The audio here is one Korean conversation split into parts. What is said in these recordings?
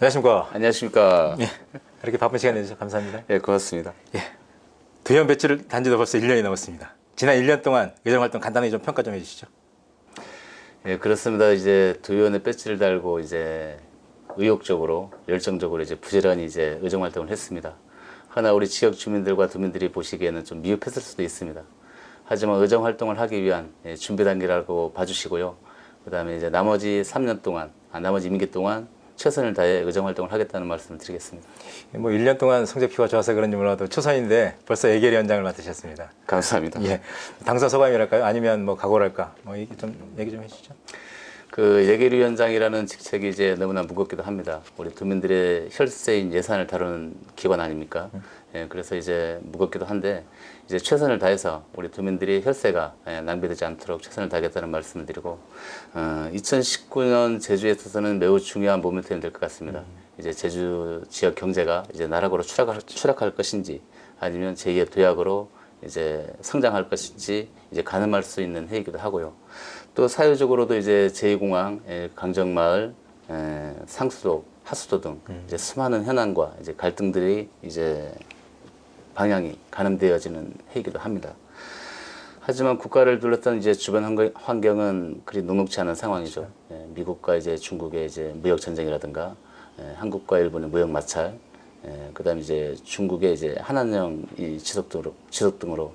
안녕하십니까. 안녕하십니까. 예, 이렇게 바쁜 시간 내주셔서 감사합니다. 예, 고맙습니다. 예, 두현 배치를 단지도 벌써 1년이 넘었습니다. 지난 1년 동안 의정활동 간단히 좀 평가 좀 해주시죠. 예, 그렇습니다. 이제 두의원의 배지를 달고 이제 의욕적으로, 열정적으로 이제 부지런히 이제 의정 활동을 했습니다. 하나 우리 지역 주민들과 도민들이 보시기에는 좀 미흡했을 수도 있습니다. 하지만 의정 활동을 하기 위한 준비 단계라고 봐주시고요. 그 다음에 이제 나머지 3년 동안, 나머지 임기 동안 최선을 다해 의정 활동을 하겠다는 말씀을 드리겠습니다. 뭐 1년 동안 성적표가 좋아서 그런지 몰라도 초선인데 벌써 예결위원장을 맡으셨습니다. 감사합니다. 예, 당사 소감이랄까요? 아니면 뭐 각오랄까? 뭐 얘기 좀 해주시죠. 그 예결위원장이라는 직책이 이제 너무나 무겁기도 합니다. 우리 도민들의 혈세인 예산을 다루는 기관 아닙니까? 예, 그래서 이제 무겁기도 한데 이제 최선을 다해서 우리 도민들이 혈세가 낭비되지 않도록 최선을 다하겠다는 말씀을 드리고 2019년 제주에 있어서는 매우 중요한 모멘텀이 될 것 같습니다. 이제 제주 지역 경제가 이제 나락으로 추락할 것인지 아니면 제2의 도약으로 이제 성장할 것인지 이제 가늠할 수 있는 해이기도 하고요. 또 사회적으로도 이제 제2공항, 강정마을, 상수도, 하수도 등 이제 수많은 현안과 이제 갈등들이 이제 방향이 가늠되어지는 해이기도 합니다. 하지만 국가를 둘러싼 이제 주변 환경은 그리 녹록지 않은 상황이죠. 미국과 이제 중국의 이제 무역 전쟁이라든가, 한국과 일본의 무역 마찰, 그다음에 이제 중국의 이제 한한령 지속 등으로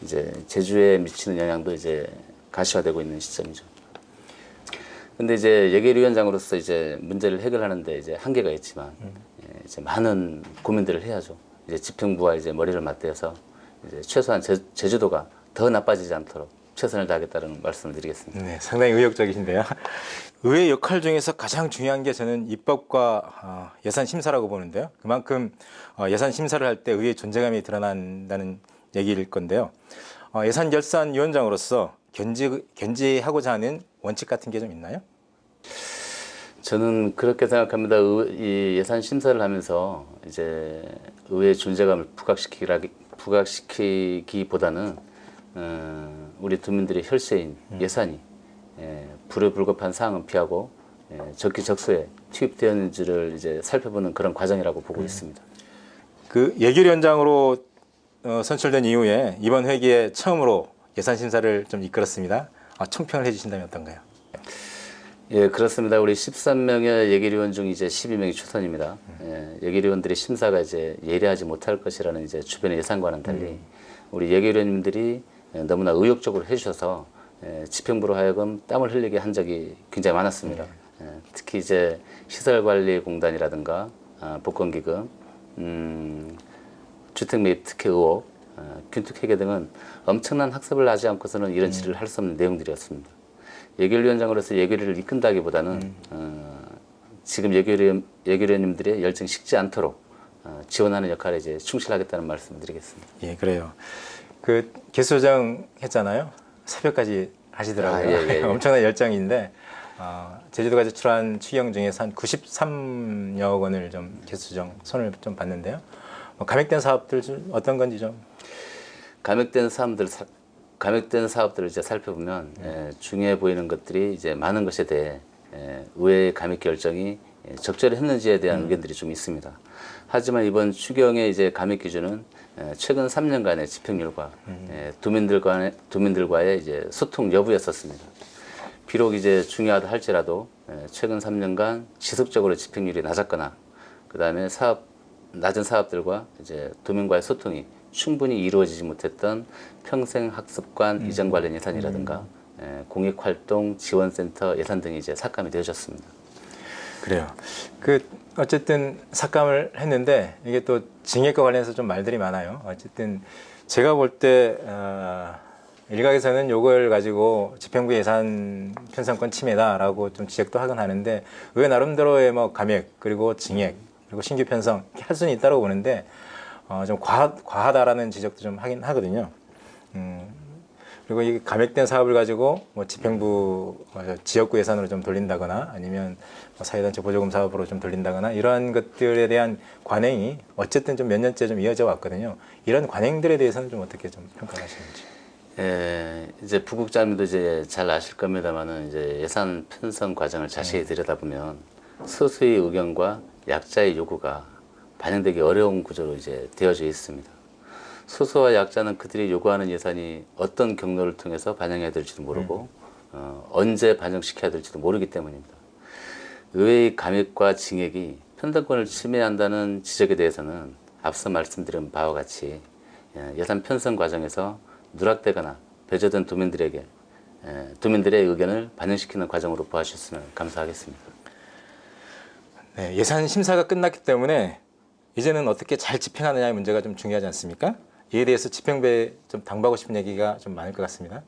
이제 제주에 미치는 영향도 이제 가시화되고 있는 시점이죠. 근데 이제 예결위원장으로서 이제 문제를 해결하는데 이제 한계가 있지만 이제 많은 고민들을 해야죠. 이제 집행부와 이제 머리를 맞대어서 이제 최소한 제주도가 더 나빠지지 않도록 최선을 다하겠다는 말씀을 드리겠습니다. 네, 상당히 의욕적이신데요. 의회 역할 중에서 가장 중요한 게 저는 입법과 예산 심사라고 보는데요. 그만큼 예산 심사를 할 때 의회 존재감이 드러난다는 얘기일 건데요. 예산결산위원장으로서 견지하고자 하는 원칙 같은 게 좀 있나요? 저는 그렇게 생각합니다. 이 예산 심사를 하면서 이제 의회 존재감을 부각시키기보다는 우리 도민들의 혈세인 예산이 불효불급한 사항은 피하고 적기적소에 투입되었는지를 이제 살펴보는 그런 과정이라고 보고 있습니다. 그 예결위원장으로 선출된 이후에 이번 회기에 처음으로 예산 심사를 좀 이끌었습니다. 총평을 해주신다면 어떤가요? 예, 그렇습니다. 우리 13명의 예결위원 중 이제 12명이 초선입니다. 예결위원들의 심사가 이제 예리하지 못할 것이라는 이제 주변의 예상과는 달리 우리 예결위원님들이 너무나 의욕적으로 해주셔서 집행부로 하여금 땀을 흘리게 한 적이 굉장히 많았습니다. 특히 이제 시설관리공단이라든가 복권기금, 주택 매입 특혜 의혹, 균특회계 등은 엄청난 학습을 하지 않고서는 이런 질의를 할 수 없는 내용들이었습니다. 예결위원장으로서 예결위를 이끈다기보다는 지금 예결위원님들의 열정이 식지 않도록 지원하는 역할에 이제 충실하겠다는 말씀을 드리겠습니다. 예, 그래요. 그 개수조정 했잖아요. 새벽까지 하시더라고요. 예. 엄청난 열정인데 제주도가 제출한 추경 중에서 한 93여 원을 좀 개수조정 손을 좀 봤는데요. 감액된 사업들 좀 어떤 건지 좀. 감액된 사업들을 이제 살펴보면 중요해 보이는 것들이 이제 많은 것에 대해 의회 감액 결정이 적절히 했는지에 대한 의견들이 좀 있습니다. 하지만 이번 추경의 이제 감액 기준은 최근 3년간의 집행률과 도민들과의 이제 소통 여부였었습니다. 비록 이제 중요하다 할지라도 최근 3년간 지속적으로 집행률이 낮았거나 그 다음에 낮은 사업들과 이제 도민과의 소통이 충분히 이루어지지 못했던 평생학습관 이전 관련 예산이라든가 공익활동 지원센터 예산 등이 이제 삭감이 되어졌습니다. 그래요. 어쨌든 삭감을 했는데 이게 또 징역과 관련해서 좀 말들이 많아요. 어쨌든 제가 볼 때 일각에서는 이걸 가지고 집행부 예산 편성권 침해다라고 좀 지적도 하곤 하는데 의회 나름대로의 뭐 감액 그리고 징역 그리고 신규 편성 할 수는 있다고 보는데 좀 과하다라는 지적도 좀 하긴 하거든요. 그리고 이 감액된 사업을 가지고 뭐 집행부 지역구 예산으로 좀 돌린다거나 아니면 사회단체 보조금 사업으로 좀 돌린다거나 이러한 것들에 대한 관행이 어쨌든 좀 몇 년째 좀 이어져 왔거든요. 이런 관행들에 대해서는 좀 어떻게 좀 평가하시는지. 이제 부국장님도 이제 잘 아실 겁니다만은 이제 예산 편성 과정을 자세히 들여다보면 소수의 의견과 약자의 요구가 반영되기 어려운 구조로 이제 되어져 있습니다. 소수와 약자는 그들이 요구하는 예산이 어떤 경로를 통해서 반영해야 될지도 모르고 언제 반영시켜야 될지도 모르기 때문입니다. 의회의 감액과 징액이 편성권을 침해한다는 지적에 대해서는 앞서 말씀드린 바와 같이 예산 편성 과정에서 누락되거나 배제된 도민들의 의견을 반영시키는 과정으로 보아주셨으면 감사하겠습니다. 네, 예산 심사가 끝났기 때문에 이제는 어떻게 잘 집행하느냐의 문제가 좀 중요하지 않습니까? 이에 대해서 집행부에 좀 당부하고 싶은 얘기가 좀 많을 것 같습니다.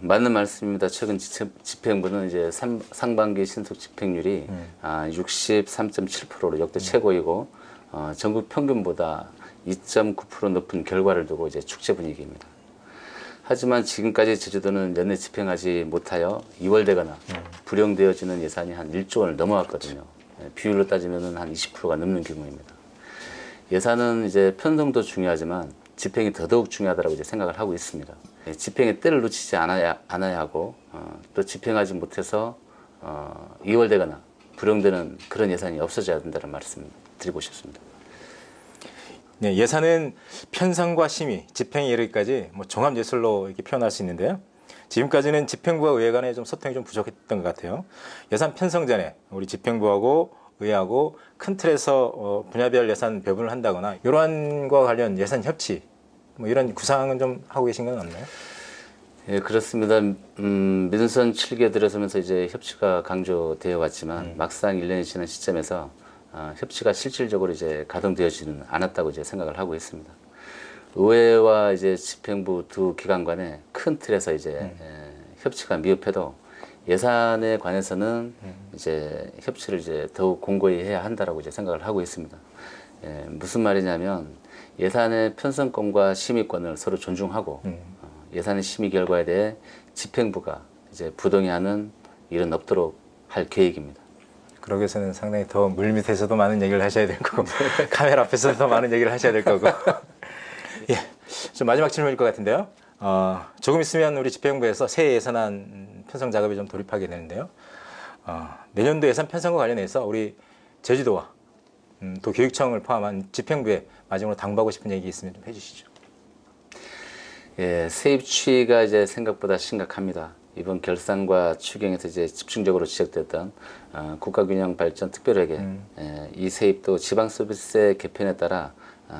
맞는 말씀입니다. 최근 집행부는 이제 상반기 신속 집행률이 63.7%로 역대 최고이고 전국 평균보다 2.9% 높은 결과를 두고 이제 축제 분위기입니다. 하지만 지금까지 제주도는 연내 집행하지 못하여 2월되거나 불용되어지는 예산이 한 1조 원을 넘어갔거든요. 비율로 따지면 한 20%가 넘는 규모입니다. 예산은 이제 편성도 중요하지만 집행이 더더욱 중요하다고 이제 생각을 하고 있습니다. 집행의 때를 놓치지 않아야 하고 또 집행하지 못해서 2월되거나 불용되는 그런 예산이 없어져야 된다는 말씀 드리고 싶습니다. 네, 예산은 편성과 심의, 집행에 이르기까지 종합 예술로 이렇게 표현할 수 있는데요. 지금까지는 집행부와 의회 간에 좀 소통이 좀 부족했던 것 같아요. 예산 편성 전에 우리 집행부하고 의회하고 큰 틀에서 분야별 예산 배분을 한다거나 이러한 것과 관련 예산 협치 이런 구상은 좀 하고 계신 건 없나요? 예, 그렇습니다. 민선 7개 들어서면서 이제 협치가 강조되어 왔지만 막상 1년이 지난 시점에서 협치가 실질적으로 이제 가동되어지는 않았다고 이제 생각을 하고 있습니다. 의회와 이제 집행부 두 기관 간에 큰 틀에서 이제 협치가 미흡해도 예산에 관해서는 이제 협치를 이제 더욱 공고히 해야 한다라고 이제 생각을 하고 있습니다. 무슨 말이냐면 예산의 편성권과 심의권을 서로 존중하고 예산의 심의 결과에 대해 집행부가 이제 부동의하는 일은 없도록 할 계획입니다. 그러기 위해서는 상당히 더 물밑에서도 많은 얘기를 하셔야 될 거고 카메라 앞에서도 더 많은 얘기를 하셔야 될 거고 예, 좀 마지막 질문일 것 같은데요. 조금 있으면 우리 집행부에서 새 예산안 편성 작업에 좀 돌입하게 되는데요. 내년도 예산 편성과 관련해서 우리 제주도와 또 교육청을 포함한 집행부에 마지막으로 당부하고 싶은 얘기 있으면 좀 해주시죠. 예, 세입 추이가 이제 생각보다 심각합니다. 이번 결산과 추경에서 이제 집중적으로 지적됐던 국가균형발전특별회계 이 세입도 지방서비스세 개편에 따라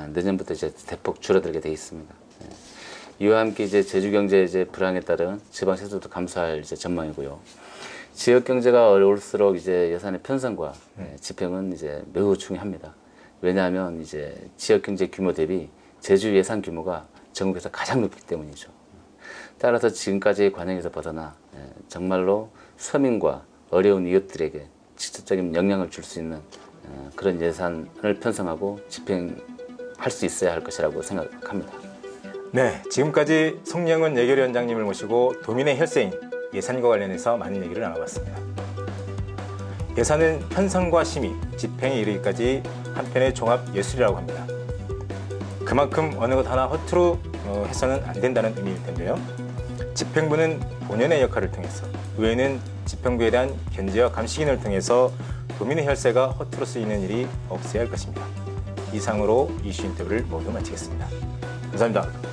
내년부터 이제 대폭 줄어들게 돼 있습니다. 이와 함께 이제 제주 경제 이제 불황에 따른 지방 세수도 감소할 이제 전망이고요. 지역 경제가 어려울수록 이제 예산의 편성과 집행은 이제 매우 중요합니다. 왜냐하면 이제 지역 경제 규모 대비 제주 예산 규모가 전국에서 가장 높기 때문이죠. 따라서 지금까지의 관행에서 벗어나 정말로 서민과 어려운 이웃들에게 직접적인 영향을 줄 수 있는 그런 예산을 편성하고 집행할 수 있어야 할 것이라고 생각합니다. 네, 지금까지 송영은 예결위원장님을 모시고 도민의 혈세인 예산과 관련해서 많은 얘기를 나눠봤습니다. 예산은 편성과 심의, 집행에 이르기까지 한편의 종합 예술이라고 합니다. 그만큼 어느 것 하나 허투루 해서는 안 된다는 의미일 텐데요. 집행부는 본연의 역할을 통해서, 의회는 집행부에 대한 견제와 감시기능을 통해서 도민의 혈세가 허투루 쓰이는 일이 없어야 할 것입니다. 이상으로 이슈 인터뷰를 모두 마치겠습니다. 감사합니다.